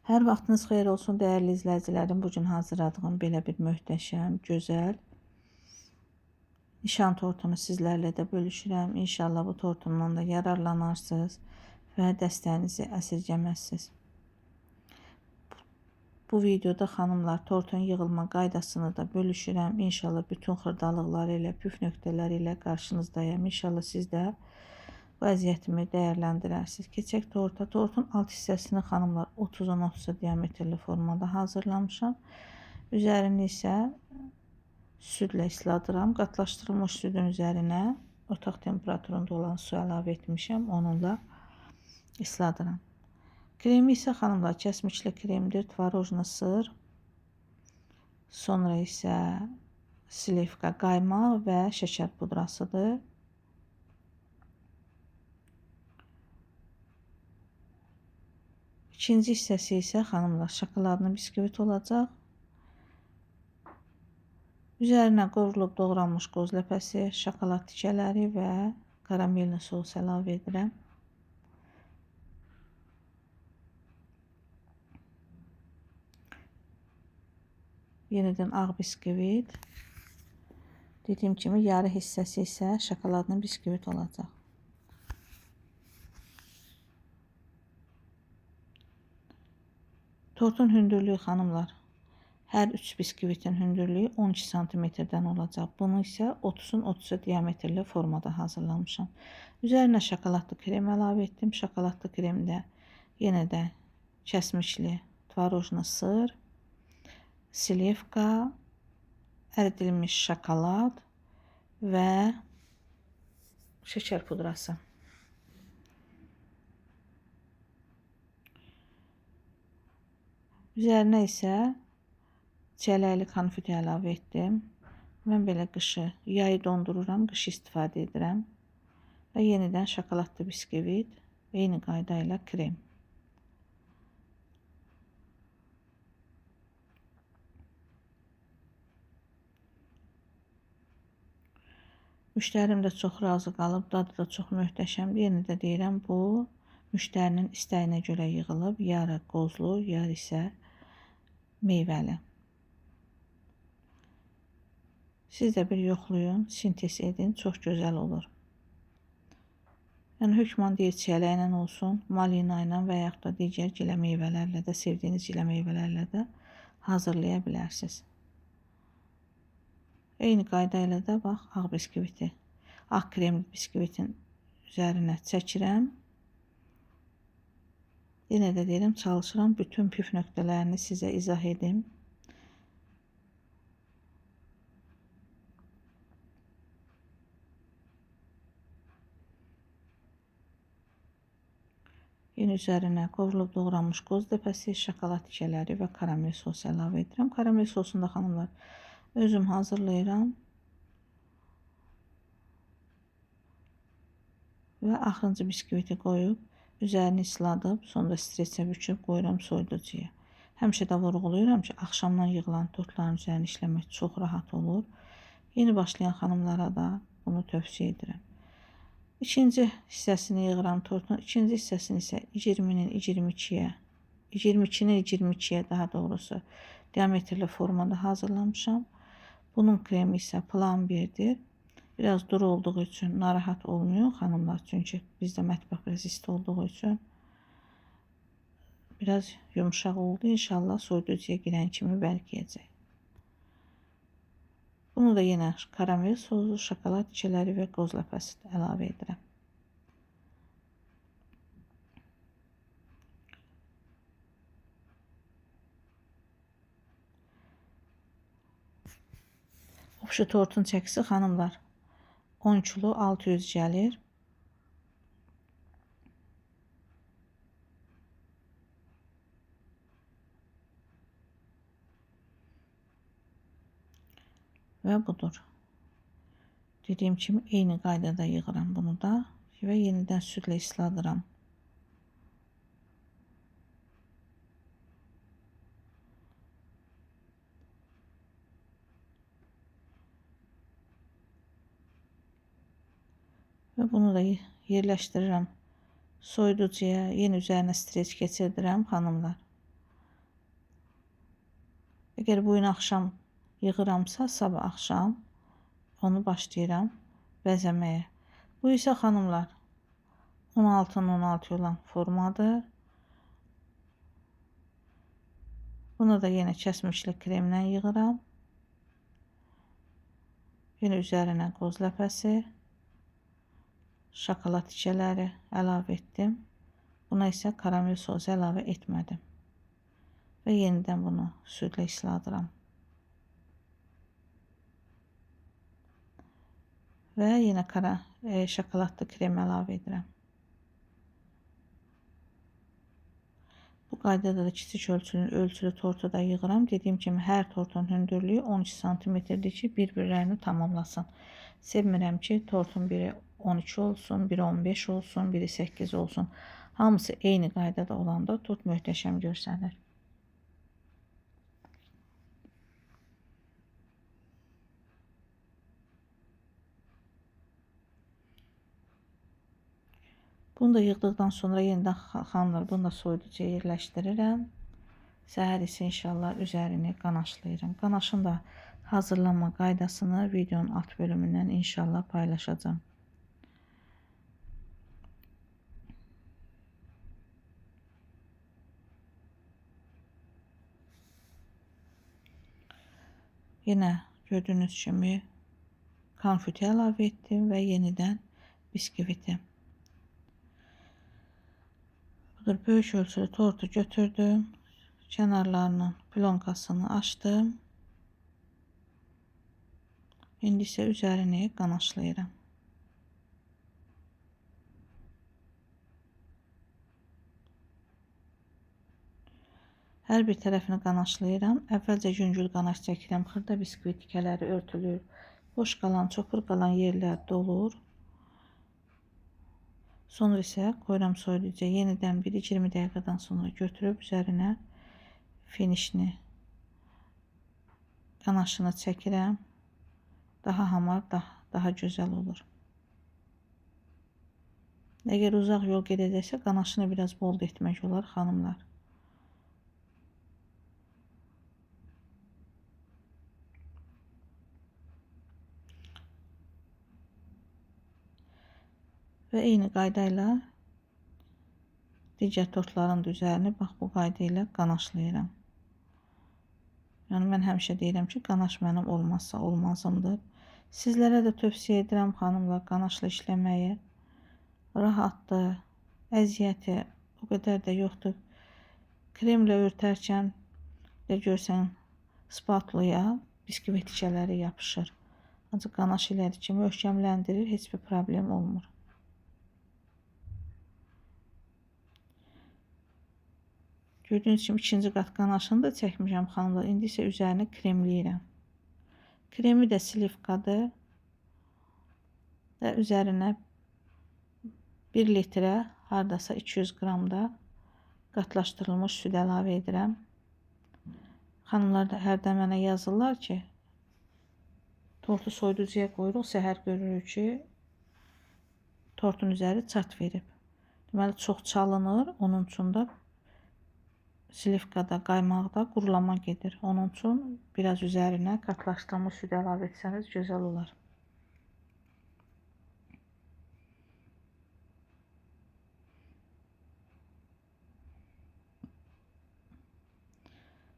Hər vaxtınız xeyir olsun dəyərli izləyicilərim. Bu gün hazırladığım belə bir möhtəşəm, gözəl nişan tortunu sizlərlə də bölüşürəm. İnşallah bu tortumdan da yararlanarsınız və dəstəyinizi əsirgəməzsiniz. Bu videoda xanımlar tortun yığılma qaydasını da bölüşürəm. İnşallah bütün xırdalıqları ilə, püf nöqtələri ilə qarşınızdayım. İnşallah siz də vəziyyətimi dəyərləndirərsiniz. Keçək torta. Tortun alt hissəsini xanımlar 30-dan 30 diametrli formada hazırlamışam. Üzərini isə südlə isladıram. Qatlaşdırılmış südün üzərinə otaq temperaturunda olan su əlavə etmişəm. Onunla isladıram. Kremi isə xanımlar kəsmişli kremdir. Tvarojna sır. Sonra isə slivka qaymaq və şəkər pudrasıdır. İkinci hissəsi isə xanımlar şokoladlı biskvit olacaq. Üzərinə qovrulub doğranmış qoz ləpəsi, şokolad tikələri və karamelli sos əlavə edirəm. Yenidən ağ biskvit. Dediyim kimi yarı hissəsi isə şokoladlı biskvit olacaq. Tortun hündürlüyü xanımlar, hər 3 biskvitin hündürlüyü 12 cm-dən olacaq. Bunu isə 30-un 30 diametrli formada hazırlamışam. Üzərinə şokoladlı krem əlavə etdim. Şokoladlı kremdə yenə də kəsmişli tvarojna sır, slivka, əridilmiş şokolad və şəkər pudrası. Üzərinə isə çələkli konfeti əlavə etdim. Mən belə qışı, yayı dondururam, qışı istifadə edirəm. Və yenidən şokoladlı biskvit, eyni qayda ilə krem. Müştərim də çox razı qalıb, dadı da çox möhtəşəmdir. Yenə də deyirəm, bu müştərinin istəyinə görə yığılıb, yarı qozlu, yarı isə meyvəli. Siz də bir yoxlayın, sintez edin, çox gözəl olur. Yəni hökman deyir çələklə olsun, malina ilə və yaxud da digər gilə meyvələrlə də, sevdiyiniz gilə meyvələrlə də hazırlaya bilərsiniz. Eyni qayda ilə də bax, ağ biskviti, ağ kremli biskvitin üzərinə çəkirəm. Yenə də deyirəm, çalışıram bütün püf nöqtələrini sizə izah edim. Yenə üzərinə qovrulub doğranmış qoz ləpəsi, şokolad tikələri və karamel sos əlavə edirəm. Karamel sosunu da xanımlar özüm hazırlayıram. Və axırıncı biskviti qoyub, üzərini isladıb, sonra streçə büküb qoyuram soyuducuya. Həmişə də vurğulayıram ki, axşamdan yığılan tortların üzərini işləmək çox rahat olur. Yeni başlayan xanımlara da bunu tövsiyə edirəm. İkinci hissəsini yığıram tortun. İkinci hissəsini isə 20-nin 22-yə, 22-nin 22-yə daha doğrusu diametrli formada hazırlamışam. Bunun kremi isə plomberdir. Biraz duru olduğu üçün narahat olmuyor xanımlar. Çünki bizdə mətbəx biraz isti olduğu üçün biraz yumuşaq oldu. İnşallah soyuducuya girən kimi bərkiyəcək. Bunu da yenə karamel sosu, şokolad tikələri və qoz ləpəsi əlavə edirəm. Şu tortun çəkisi xanımlar 10 kilo 600 gəlir. Və budur. Dediyim kimi eyni qaydada yığıram bunu da və yenidən südlə isladıram. Və bunu da yerləşdirirəm soyuducuya, yenə üzərinə streç keçirdirəm xanımlar. Əgər bu gün axşam yığıramsa, sabah axşam onu başlayıram bəzəməyə. Bu isə xanımlar 16'nın 16 olan formadır. Bunu da yenə kəsmişli kremlə yığıram. Yenə üzərinə qoz ləpəsi, şokolad tikələri əlavə etdim. Buna isə karamel sosu əlavə etmədim. Və yenidən bunu südlə isladıram. Və yenə şokoladlı krem əlavə edirəm. Bu qaydada da kiçik ölçülü tortu da yığıram. Dediyim kimi hər tortun hündürlüyü 12 santimetrdir ki, bir-birlərini tamamlasın. Sevmirəm ki, tortun biri 12 olsun, biri 15 olsun, biri 8 olsun. Hamısı eyni qaydada olanda tort möhtəşəm görsənir. Bunu da yığdıqdan sonra yenidən xanımlar bunu da soyuducuya yerləşdirirəm. Səhər isə inşallah üzərini qanaşlayıram. Qanaşın da hazırlanma qaydasını videonun alt bölümündən inşallah paylaşacağım. Yenə gördüyünüz kimi konfeti əlavə etdim və yenidən biskviti. Budur, böyük ölçülü tortu götürdüm. Kənarlarının plonkasını açdım. İndi isə üzərini qanaşlayıram. Hər bir tərəfini qanaşlayıram. Əvvəlcə yüngül qanaş çəkirəm. Xırda biskvit tikələri örtülür. Boş qalan, çopur qalan yerlər dolur. Sonra isə qoyuram soyuducuya. Yenidən 1-20 dəqiqədən sonra götürüb üzərinə finişini, qanaşını çəkirəm. Daha hamar, daha gözəl olur. Əgər uzaq yol gedəcəksə, qanaşını biraz bol etmək olar xanımlar. Və eyni qaydayla digər tortların da üzərini bax bu qayda ilə qanaşlayıram. Yəni mən həmişə deyirəm ki, qanaş mənim olmazsa olmazımdır. Sizlərə də tövsiyə edirəm xanımlar qanaşla işləməyi. Rahatdır, əziyyəti o qədər də yoxdur. Kremlə örtərkən də görsən spatulaya biskvit tikələri yapışır. Ancaq qanaş elədi ki, möhkəmləndirir, heç bir problem olmur. Gördüyünüz kimi ikinci qat qanaşını da çəkmişəm xanımlar. İndi isə üzərini kremləyirəm. Kremi də slivkadır. Və üzərinə 1 litrə hardasa 200 qram da qatlaşdırılmış süd əlavə edirəm. Xanımlar da hərdən mənə yazırlar ki, tortu soyuducuya qoyuruq, səhər görürük ki, tortun üzəri çat verib. Deməli, çox çalınır, onun üçün də slivkada, qaymaqda qurulama gedir. Onun üçün biraz üzərinə qatlaşdırılmış süd əlavə etsəniz gözəl olar.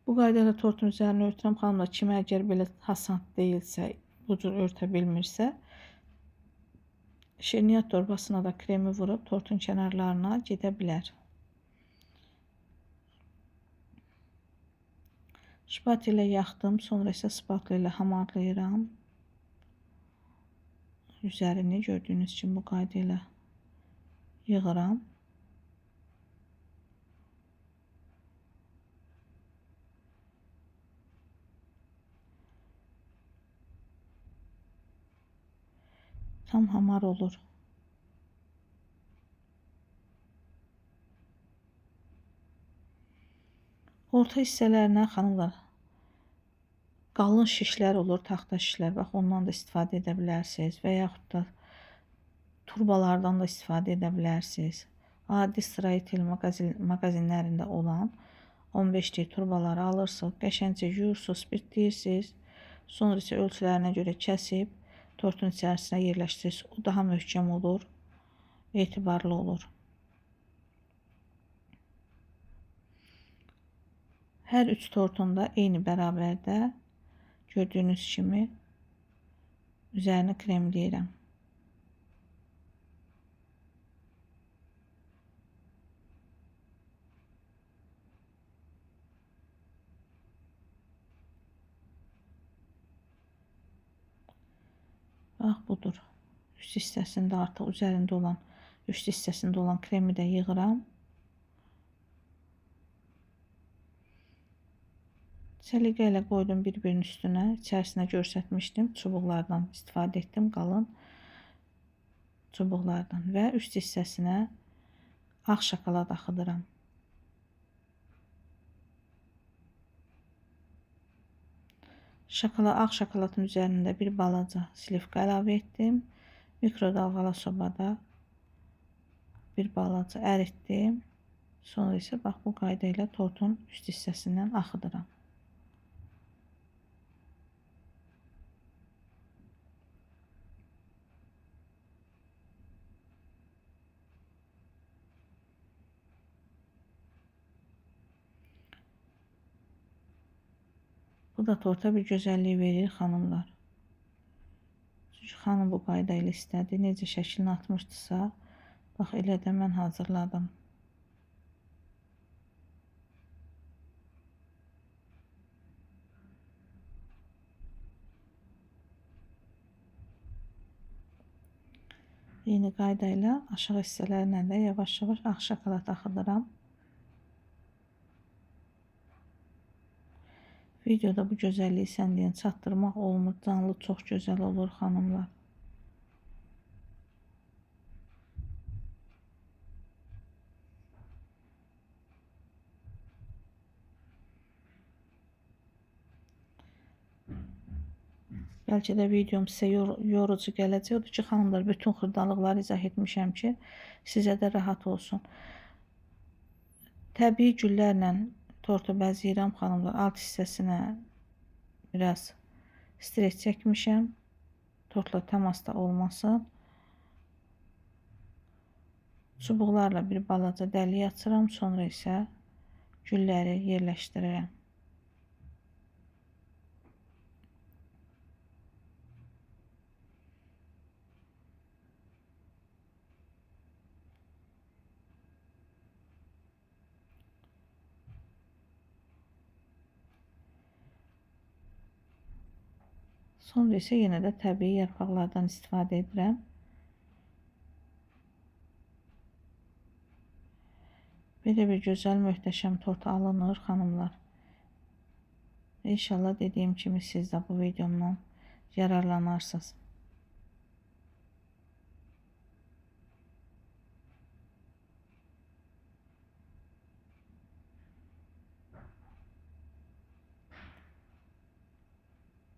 Bu qaydayla tortun üzərini örtürəm xanımlar. Kim əgər belə hasant deyilsə, bu cür örtə bilmirsə, şirniyyat torbasına da kremi vurub tortun kənarlarına gedə bilər. Şpatula ilə yaxdım, sonra isə spatula ilə hamarlayıram. Üzərini gördüyünüz kimi bu qayda ilə yığıram. Tam hamar olur. Orta hissələrinə xanımlar qalın şişlər olur, taxta şişlər. Bax ondan da istifadə edə bilərsiniz və yaxud da turbalardan da istifadə edə bilərsiniz. Adi İsrail mağazinlərində olan 15'lik turbaları alırsınız. Qəşəngcə yuyursunuz, spirtləyirsiniz. Sonra isə ölçülərinə görə kəsib tortun içərisinə yerləşdirirsiniz. O daha möhkəm olur, etibarlı olur. Hər 3 tortun da eyni bərabərdə gördüyünüz kimi üzərini kremləyirəm. Bax budur. Üst hissəsində artıq üzərində olan, üst hissəsində olan kremi də yığıram. Səliqə ilə qoydum bir-birinin üstünə. İçərisinə göstərmişdim. Çubuqlardan istifadə etdim. Qalın çubuqlardan və üst hissəsinə ağ şokolad axıdıram. Ağ şokoladın üzərində bir balaca slivka əlavə etdim. Mikrodalğalı sobada bir balaca əritdim. Sonra isə bax bu qayda ilə tortun üst hissəsindən axıdıram. Bu da torta bir gözəllik verir xanımlar. Çünki xanım bu qayda ilə istədi. Necə şəklini atmışdısa, bax elə də mən hazırladım. Eyni qayda ilə aşağı hissələrinə də yavaş-yavaş ağ şokolad axıdıram. Videoda bu gözəlliyi səndiyən çatdırmaq olmur. Canlı çox gözəl olur xanımlar. Bəlkə də videom sizə yorucu gələcək. Odur ki, xanımlar, bütün xırdalıqları izah etmişəm ki, sizə də rahat olsun. Təbii güllərlə tortu bəzəyirəm xanımlar. Alt hissəsinə biraz streç çəkmişəm. Tortla təmasda olmasın. Çubuqlarla bir balaca dəlik açıram. Sonra isə gülləri yerləşdirirəm. Sonra isə yenə də təbii yarpaqlardan istifadə edirəm. Belə bir gözəl, möhtəşəm tort alınır xanımlar. İnşallah dediyim kimi siz də bu videomdan yararlanarsınız.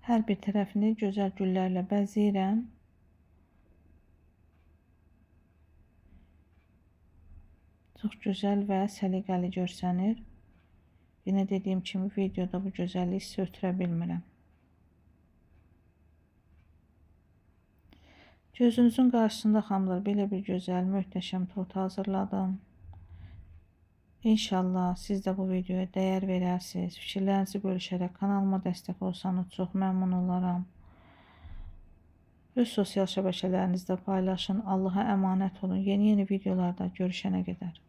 Hər bir tərəfini gözəl güllərlə bəzəyirəm. Çox gözəl və səliqəli görsənir. Yenə dediyim kimi videoda bu gözəlliyi sizə ötürə bilmirəm. Gözünüzün qarşısında xanımlar belə bir gözəl, möhtəşəm tort hazırladım. İnşallah siz də bu videoya dəyər verərsiniz. Fikirlərinizi bölüşərək kanalıma dəstək olsanız çox məmnun olaram. Öz sosial şəbəkələrinizdə paylaşın. Allaha əmanət olun. Yeni videolarda görüşənə qədər.